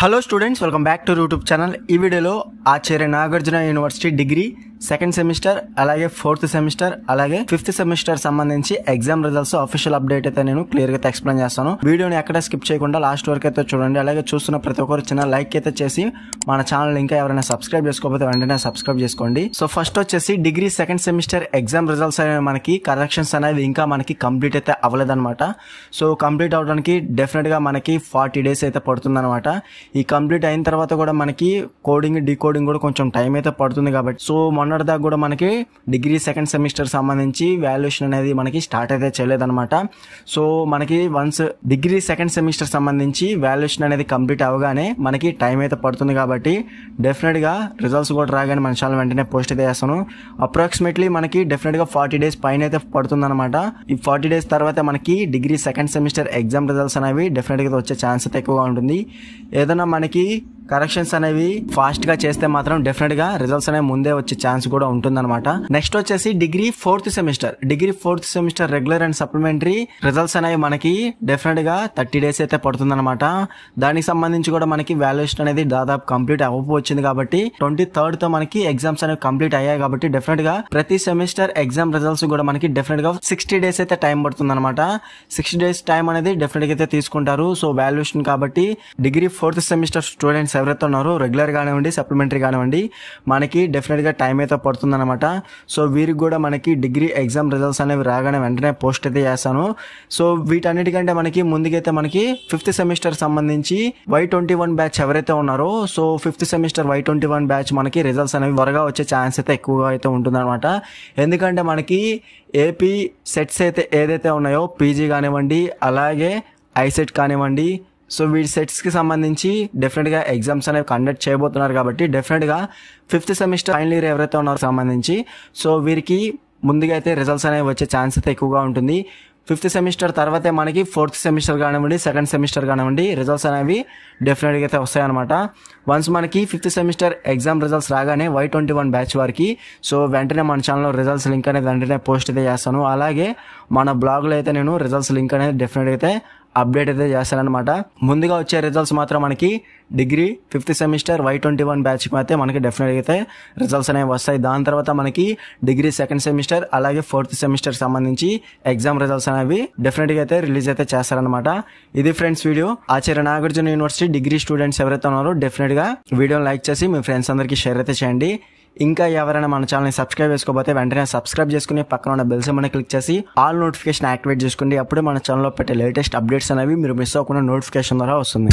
Hello students, welcome back to YouTube channel. ఈ వీడియోలో Acharya Nagarjuna university degree second semester, అలాగే fourth semester, అలాగే fifth semester సంబంధించి ఎగ్జామ్ రిజల్ట్స్ అఫీషియల్ అప్డేట్ అయితే నేను క్లియర్ గా ఎక్స్ప్లెయిన్ చేస్తాను. వీడియోని ఎక్కడ స్కిప్ చేయకుండా లాస్ట్ వరకు అయితే చూడండి. అలాగే చూస్తున్న ప్రతి ఒక్కరు చిన్న లైక్ అయితే చేసి మన ఛానల్ ఇంకా ఎవరైనా సబ్స్క్రైబ్ చేసుకోకపోతే వెంటనే సబ్స్క్రైబ్ చేసుకోండి. సో ఫస్ట్ వచ్చేసి degree second semester exam results అనేవి మనకి కరెక్షన్స్ అనేవి ఇంకా మనకి కంప్లీట్ అయితే అవ్వలేదన్నమాట. సో కంప్లీట్ అవడానికి డెఫినెట్ గా మనకి 40 days అయితే పడుతుంది అనమాట. ఈ కంప్లీట్ అయిన తర్వాత కూడా మనకి కోడింగ్ డీకోడింగ్ కూడా కొంచెం టైం అయితే పడుతుంది కాబట్టి సో మొన్నటి దాకా కూడా మనకి డిగ్రీ సెకండ్ సెమిస్టర్ సంబంధించి వాల్యుయేషన్ అనేది మనకి స్టార్ట్ అయితే చేయలేదన్నమాట. సో మనకి వన్స్ డిగ్రీ సెకండ్ సెమిస్టర్ సంబంధించి వాల్యుయేషన్ అనేది కంప్లీట్ అవగానే మనకి టైం అయితే పడుతుంది కాబట్టి డెఫినెట్ గా రిజల్ట్స్ కూడా రాగానే మన ఛానల్ వెంటనే పోస్ట్ అయితే చేస్తాను. అప్రాక్సిమేట్లీ మనకి డెఫినెట్ గా 40 days పైన అయితే పడుతుంది అనమాట. ఈ 40 days తర్వాత మనకి degree second semester exam results అనేవి డెఫినెట్ గా వచ్చే ఛాన్స్ అయితే ఎక్కువగా ఉంటుంది. ఏదైనా మనకి కరెక్షన్స్ అనేవి ఫాస్ట్ గా చేస్తే మాత్రం డెఫినెట్ గా రిజల్ట్స్ అనేవి ముందే వచ్చే ఛాన్స్ కూడా ఉంటుందన్నమాట. నెక్స్ట్ వచ్చేసి degree fourth semester regular and supplementary results అనేవి మనకి డెఫినెట్ గా 30 days అయితే పడుతుందన్నమాట. దానికి సంబంధించి కూడా మనకి వాల్యుయేషన్ అనేది దాదాపు కంప్లీట్ అవ్వకపోయింది కాబట్టి 23rd తో మనకి ఎగ్జామ్స్ అనేవి కంప్లీట్ అయ్యాయి కాబట్టి డెఫినెట్ గా ప్రతి సెమిస్టర్ ఎగ్జామ్ రిజల్ట్స్ కూడా మనకి డెఫినెట్ గా 60 days అయితే టైం పడుతుంది అనమాట. 60 days టైం అనేది డెఫినెట్ గా అయితే తీసుకుంటారు. సో వాల్యుయేషన్ కాబట్టి డిగ్రీ ఫోర్త్ సెమిస్టర్ స్టూడెంట్స్ ఎవరైతే ఉన్నారో రెగ్యులర్ కానివ్వండి సప్లిమెంటరీ కానివ్వండి మనకి డెఫినెట్ గా టైం అయితే పడుతుంది అనమాట. సో వీరికి కూడా మనకి డిగ్రీ ఎగ్జామ్ రిజల్ట్స్ అనేవి రాగానే వెంటనే పోస్ట్ అయితే చేస్తాను. సో వీటన్నిటికంటే మనకి ముందుకైతే మనకి ఫిఫ్త్ సెమిస్టర్ సంబంధించి Y21 బ్యాచ్ ఎవరైతే ఉన్నారో so fifth semester Y21 batch మనకి రిజల్ట్స్ అనేవి త్వరగా వచ్చే ఛాన్స్ అయితే ఎక్కువగా అయితే ఉంటుంది అనమాట. ఎందుకంటే మనకి ఏపీ సెట్స్ అయితే ఏదైతే ఉన్నాయో పీజీ కానివ్వండి అలాగే ఐసెట్ కానివ్వండి సో వీటి సెట్స్కి సంబంధించి డెఫినెట్గా ఎగ్జామ్స్ అనేవి కండక్ట్ చేయబోతున్నారు కాబట్టి డెఫినెట్గా ఫిఫ్త్ సెమిస్టర్ ఫైనల్ ఇయర్ ఎవరైతే ఉన్నారో సంబంధించి సో వీరికి ముందుగా అయితే రిజల్ట్స్ అనేవి వచ్చే ఛాన్స్ అయితే ఎక్కువగా ఉంటుంది. ఫిఫ్త్ సెమిస్టర్ తర్వాతే మనకి ఫోర్త్ సెమిస్టర్ కానివ్వండి సెకండ్ సెమిస్టర్ కానివ్వండి రిజల్ట్స్ అనేవి డెఫినెట్గా అయితే వస్తాయన్నమాట. వన్స్ మనకి ఫిఫ్త్ సెమిస్టర్ ఎగ్జామ్ రిజల్ట్స్ రాగానే Y21 బ్యాచ్ వారికి సో వెంటనే మన ఛానల్లో రిజల్ట్స్ లింక్ అనేది వెంటనే పోస్ట్ అయితే చేస్తాను. అలాగే మన బ్లాగ్లో అయితే నేను రిజల్ట్స్ లింక్ అనేది డెఫినెట్గా అయితే అప్డేట్ అయితే చేస్తానన్నమాట. ముందుగా వచ్చే రిజల్ట్స్ మాత్రం మనకి degree fifth semester Y21 batch అయితే మనకి డెఫినెట్గా అయితే రిజల్ట్స్ అనేవి వస్తాయి. దాని తర్వాత మనకి డిగ్రీ సెకండ్ సెమిస్టర్ అలాగే ఫోర్త్ సెమిస్టర్ సంబంధించి ఎగ్జామ్ రిజల్ట్స్ అనేవి డెఫినెట్గా అయితే రిలీజ్ అయితే చేస్తారనమాట. ఇది ఫ్రెండ్స్ వీడియో. ఆచార్య నాగార్జున యూనివర్సిటీ డిగ్రీ స్టూడెంట్స్ ఎవరైతే ఉన్నారో డెఫినెట్ గా వీడియోని లైక్ చేసి మీ ఫ్రెండ్స్ అందరికీ షేర్ అయితే చేయండి. ఇంకా ఎవరైనా మన ఛానల్ని సబ్స్క్రైబ్ చేసుకోకపోతే వెంటనే సబ్స్క్రైబ్ చేసుకుని పక్కన ఉన్న బెల్ సింబల్ని క్లిక్ చేసి ఆల్ నోటిఫికేషన్ యాక్టివేట్ చేసుకోండి. అప్పుడే మన ఛానల్లో పెట్టే లేటెస్ట్ అప్డేట్స్ అనేవి మీరు మిస్ అవ్వకుండా నోటిఫికేషన్ ద్వారా వస్తుంది.